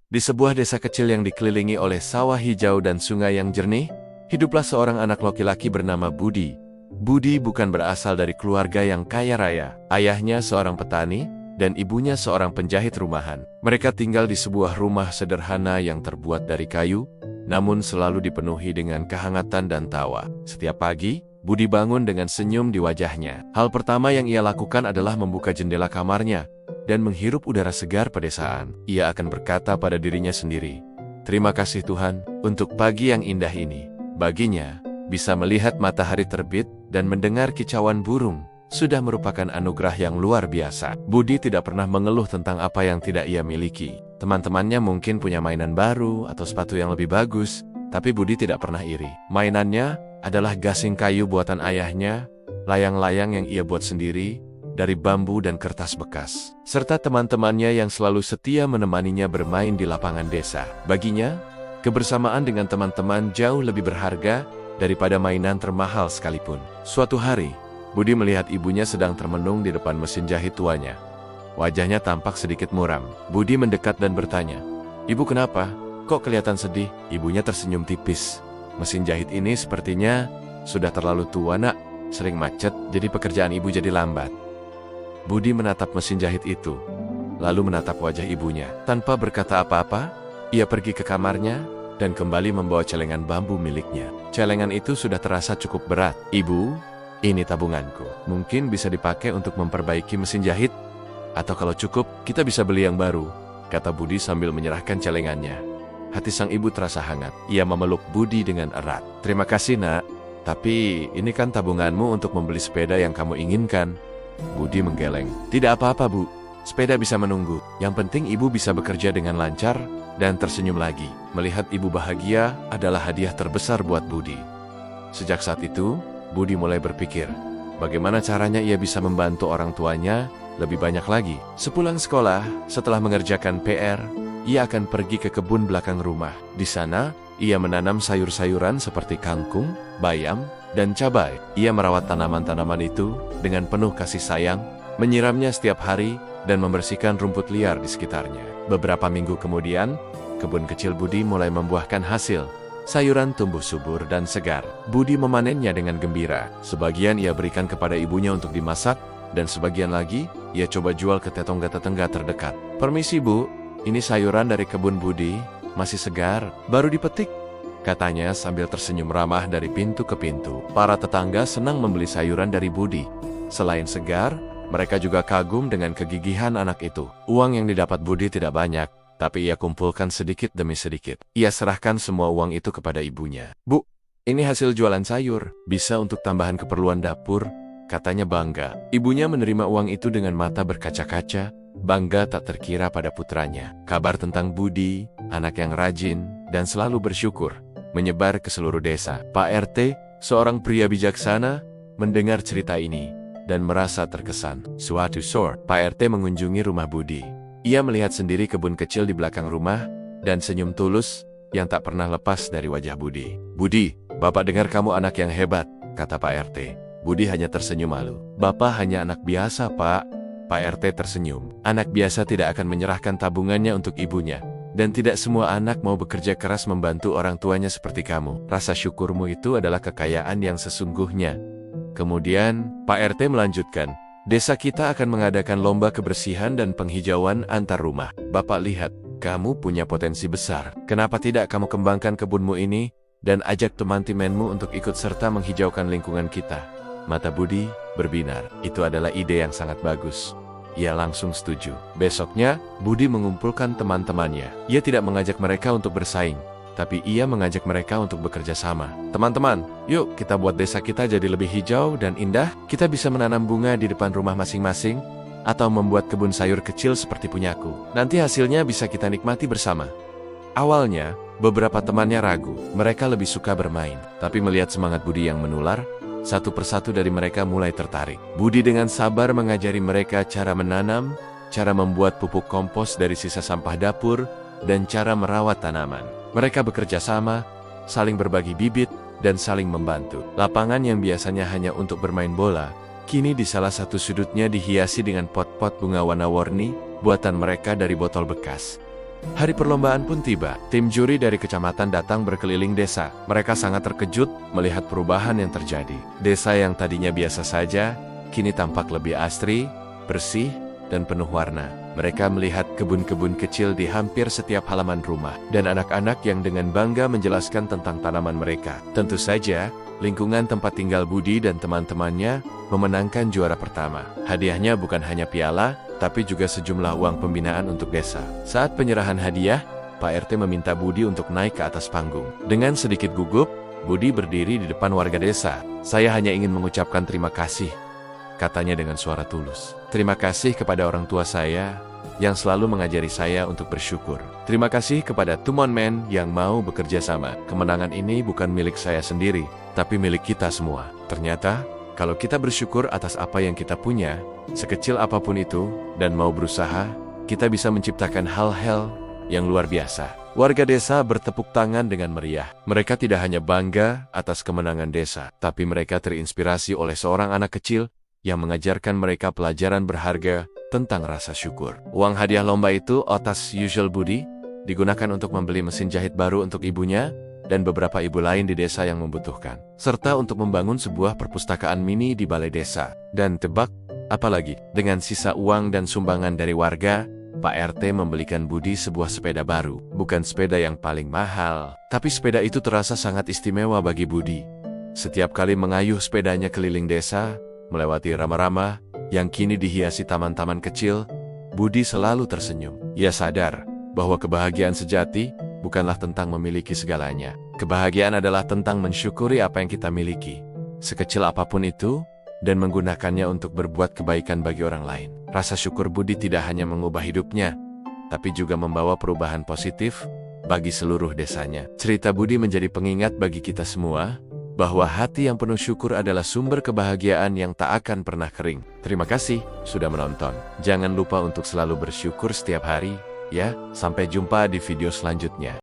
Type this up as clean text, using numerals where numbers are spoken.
Di sebuah desa kecil yang dikelilingi oleh sawah hijau dan sungai yang jernih, hiduplah seorang anak laki-laki bernama Budi. Budi bukan berasal dari keluarga yang kaya raya. Ayahnya seorang petani, dan ibunya seorang penjahit rumahan. Mereka tinggal di sebuah rumah sederhana yang terbuat dari kayu, namun selalu dipenuhi dengan kehangatan dan tawa. Setiap pagi, Budi bangun dengan senyum di wajahnya. Hal pertama yang ia lakukan adalah membuka jendela kamarnya dan menghirup udara segar pedesaan. Ia akan berkata pada dirinya sendiri, "Terima kasih Tuhan untuk pagi yang indah ini." Baginya, bisa melihat matahari terbit dan mendengar kicauan burung sudah merupakan anugerah yang luar biasa. Budi tidak pernah mengeluh tentang apa yang tidak ia miliki. Teman-temannya mungkin punya mainan baru atau sepatu yang lebih bagus, tapi Budi tidak pernah iri. Mainannya adalah gasing kayu buatan ayahnya, layang-layang yang ia buat sendiri dari bambu dan kertas bekas, serta teman-temannya yang selalu setia menemaninya bermain di lapangan desa. Baginya, kebersamaan dengan teman-teman jauh lebih berharga daripada mainan termahal sekalipun. Suatu hari, Budi melihat ibunya sedang termenung di depan mesin jahit tuanya. Wajahnya tampak sedikit muram. Budi mendekat dan bertanya, "Ibu kenapa? Kok kelihatan sedih?" Ibunya tersenyum tipis. "Mesin jahit ini sepertinya sudah terlalu tua, Nak. Sering macet, jadi pekerjaan ibu jadi lambat." Budi menatap mesin jahit itu, lalu menatap wajah ibunya. Tanpa berkata apa-apa, ia pergi ke kamarnya dan kembali membawa celengan bambu miliknya. Celengan itu sudah terasa cukup berat. "Ibu, ini tabunganku. Mungkin bisa dipakai untuk memperbaiki mesin jahit, atau kalau cukup, kita bisa beli yang baru," kata Budi sambil menyerahkan celengannya. Hati sang ibu terasa hangat. Ia memeluk Budi dengan erat. "Terima kasih, Nak. Tapi ini kan tabunganmu untuk membeli sepeda yang kamu inginkan." Budi menggeleng. "Tidak apa-apa, Bu. Sepeda bisa menunggu. Yang penting ibu bisa bekerja dengan lancar," dan tersenyum lagi. Melihat ibu bahagia adalah hadiah terbesar buat Budi. Sejak saat itu, Budi mulai berpikir, bagaimana caranya ia bisa membantu orang tuanya lebih banyak lagi. Sepulang sekolah, setelah mengerjakan PR, ia akan pergi ke kebun belakang rumah. Di sana, ia menanam sayur-sayuran seperti kangkung, bayam, dan cabai. Ia merawat tanaman-tanaman itu dengan penuh kasih sayang, menyiramnya setiap hari, dan membersihkan rumput liar di sekitarnya. Beberapa minggu kemudian, kebun kecil Budi mulai membuahkan hasil. Sayuran tumbuh subur dan segar. Budi memanennya dengan gembira. Sebagian ia berikan kepada ibunya untuk dimasak, dan sebagian lagi ia coba jual ke tetangga-tetangga terdekat. "Permisi, Bu. Ini sayuran dari kebun Budi, masih segar, baru dipetik," katanya sambil tersenyum ramah dari pintu ke pintu. Para tetangga senang membeli sayuran dari Budi. Selain segar, mereka juga kagum dengan kegigihan anak itu. Uang yang didapat Budi tidak banyak, tapi ia kumpulkan sedikit demi sedikit. Ia serahkan semua uang itu kepada ibunya. "Bu, ini hasil jualan sayur, bisa untuk tambahan keperluan dapur," katanya bangga. Ibunya menerima uang itu dengan mata berkaca-kaca, bangga tak terkira pada putranya. Kabar tentang Budi, anak yang rajin dan selalu bersyukur, menyebar ke seluruh desa. Pak RT, seorang pria bijaksana, mendengar cerita ini dan merasa terkesan. Suatu sore, Pak RT mengunjungi rumah Budi. Ia melihat sendiri kebun kecil di belakang rumah dan senyum tulus yang tak pernah lepas dari wajah Budi. "Budi, Bapak dengar kamu anak yang hebat," kata Pak RT. Budi hanya tersenyum malu. "Bapak hanya anak biasa, Pak." Pak RT tersenyum. Anak biasa tidak akan menyerahkan tabungannya untuk ibunya. Dan tidak semua anak mau bekerja keras membantu orang tuanya seperti kamu. Rasa syukurmu itu adalah kekayaan yang sesungguhnya. Kemudian, Pak RT melanjutkan, "Desa kita akan mengadakan lomba kebersihan dan penghijauan antar rumah. Bapak lihat, kamu punya potensi besar. Kenapa tidak kamu kembangkan kebunmu ini dan ajak teman-temanmu untuk ikut serta menghijaukan lingkungan kita?" Mata Budi berbinar. Itu adalah ide yang sangat bagus. Ia langsung setuju. Besoknya, Budi mengumpulkan teman-temannya. Ia tidak mengajak mereka untuk bersaing, tapi ia mengajak mereka untuk bekerja sama. "Teman-teman, yuk kita buat desa kita jadi lebih hijau dan indah. Kita bisa menanam bunga di depan rumah masing-masing, atau membuat kebun sayur kecil seperti punyaku. Nanti hasilnya bisa kita nikmati bersama." Awalnya, beberapa temannya ragu. Mereka lebih suka bermain. Tapi melihat semangat Budi yang menular, satu persatu dari mereka mulai tertarik. Budi dengan sabar mengajari mereka cara menanam, cara membuat pupuk kompos dari sisa sampah dapur, dan cara merawat tanaman. Mereka bekerja sama, saling berbagi bibit, dan saling membantu. Lapangan yang biasanya hanya untuk bermain bola, kini di salah satu sudutnya dihiasi dengan pot-pot bunga warna-warni, buatan mereka dari botol bekas. Hari perlombaan pun tiba. Tim juri dari kecamatan datang berkeliling desa. Mereka sangat terkejut melihat perubahan yang terjadi. Desa yang tadinya biasa saja, kini tampak lebih asri, bersih, dan penuh warna. Mereka melihat kebun-kebun kecil di hampir setiap halaman rumah, dan anak-anak yang dengan bangga menjelaskan tentang tanaman mereka. Tentu saja, lingkungan tempat tinggal Budi dan teman-temannya memenangkan juara pertama. Hadiahnya bukan hanya piala, tapi juga sejumlah uang pembinaan untuk desa. Saat penyerahan hadiah, Pak RT meminta Budi untuk naik ke atas panggung. Dengan sedikit gugup, Budi berdiri di depan warga desa. "Saya hanya ingin mengucapkan terima kasih," katanya dengan suara tulus. "Terima kasih kepada orang tua saya yang selalu mengajari saya untuk bersyukur. Terima kasih kepada Tumon Men yang mau bekerja sama. Kemenangan ini bukan milik saya sendiri, tapi milik kita semua." Ternyata, kalau kita bersyukur atas apa yang kita punya, sekecil apapun itu, dan mau berusaha, kita bisa menciptakan hal-hal yang luar biasa. Warga desa bertepuk tangan dengan meriah. Mereka tidak hanya bangga atas kemenangan desa, tapi mereka terinspirasi oleh seorang anak kecil yang mengajarkan mereka pelajaran berharga tentang rasa syukur. Uang hadiah lomba itu, otas usual Budi, digunakan untuk membeli mesin jahit baru untuk ibunya dan beberapa ibu lain di desa yang membutuhkan, serta untuk membangun sebuah perpustakaan mini di balai desa. Dan tebak, apalagi, dengan sisa uang dan sumbangan dari warga, Pak RT membelikan Budi sebuah sepeda baru. Bukan sepeda yang paling mahal, tapi sepeda itu terasa sangat istimewa bagi Budi. Setiap kali mengayuh sepedanya keliling desa, melewati rama-rama yang kini dihiasi taman-taman kecil, Budi selalu tersenyum. Ia sadar bahwa kebahagiaan sejati bukanlah tentang memiliki segalanya. Kebahagiaan adalah tentang mensyukuri apa yang kita miliki, sekecil apapun itu, dan menggunakannya untuk berbuat kebaikan bagi orang lain. Rasa syukur Budi tidak hanya mengubah hidupnya, tapi juga membawa perubahan positif bagi seluruh desanya. Cerita Budi menjadi pengingat bagi kita semua, bahwa hati yang penuh syukur adalah sumber kebahagiaan yang tak akan pernah kering. Terima kasih sudah menonton. Jangan lupa untuk selalu bersyukur setiap hari, ya. Sampai jumpa di video selanjutnya.